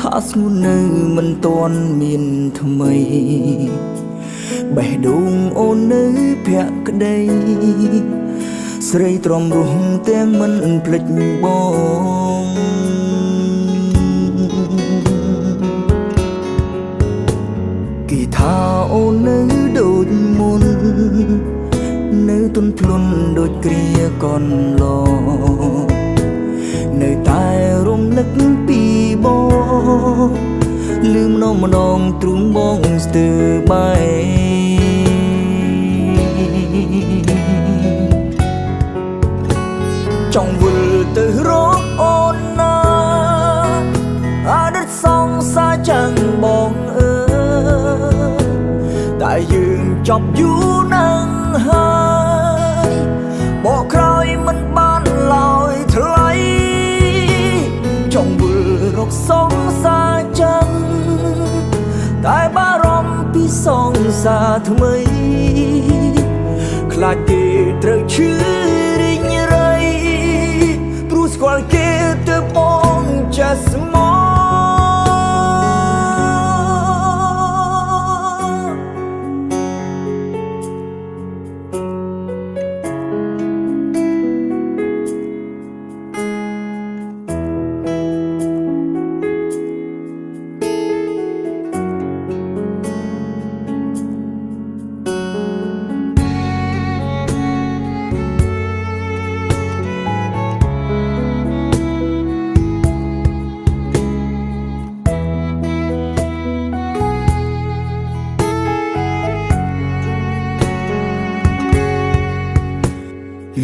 ថាស្ងួននៅមិនទាន់មានថ្មីបេះដូងអូននៅភក្តីស្រីទ្រាំរស់ទាំងមិនភ្លេចបងគេថាអូននៅដូចមុននៅទន់ភ្លន់ដូចគ្រាកន្លងនៅតែរំលឹកពីបងលឺម្ដងម្ដងទ្រូងបងស្ទើរបែចង់វិលទៅរកអូនណាអតីតសង្សារចាំងបងអើយតែយើងចប់យូរណាស់ហើយបកក្រោយមិនបានឡើយថ្លៃចង់វិលរកសង្សារចាំងតែបារម្ភពីសង្សារថ្មីខ្លាចគេត្រូវឈឺរីងរៃព្រោះស្គាល់គេទៅបងចាស់ស្មោ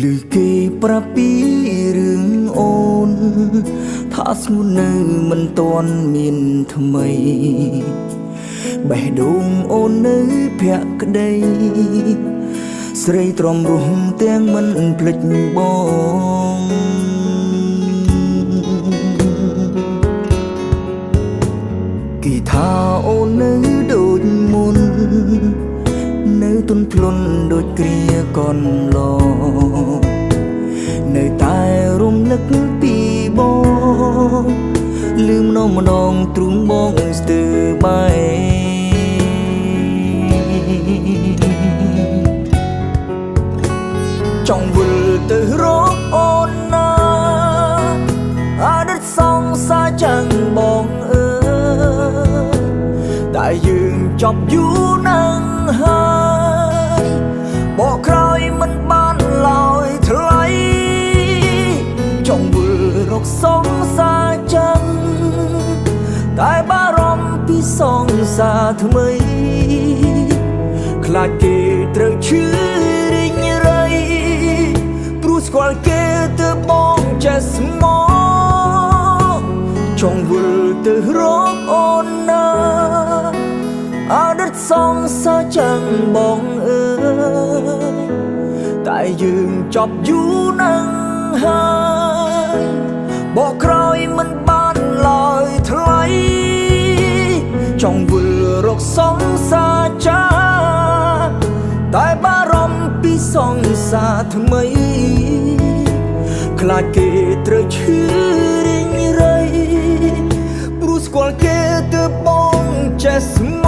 ឮគេប្រាប់ពីរឿងអូនថាស្ងួននៅមិនទាន់មានថ្មីបេះដូងអូននៅភក្តីស្រីទ្រាំរស់ទាំងមិនភ្លេចបងគេថាអូននៅដូចមុននៅទន់ភ្លន់ដូចគ្រាកន្លងនៅតែរំលឹកពីបងលឺម្ដងម្ដងទ្រូងបងស្ទើរបែចង់វិលទៅរកអូនណាអតីតសង្សារចាំងបងអើយតែយើងចប់យូរណាស់ហើយបកក្រោយមិនបានឡើយថ្លៃចង់វិលរកសង្សារចាំងតែបារម្ភពីសង្សារថ្មីខ្លាចគេត្រូវឈឺរីងរៃព្រោះស្គាល់គេទៅបងចេះស្មោចង់វិលទៅរកអូនណាអតីតសង្សារចាំងបងអើយតែយើងចប់យូរណាស់ហើយបកក្រោយមិនបានឡើយថ្លៃចង់វិលរកសង្សារចាំងតែបារម្ភពីសង្សារថ្មីខ្លាចគេត្រូវឈឺរីងរៃព្រោះស្គាល់គេទៅបងចេះស្ម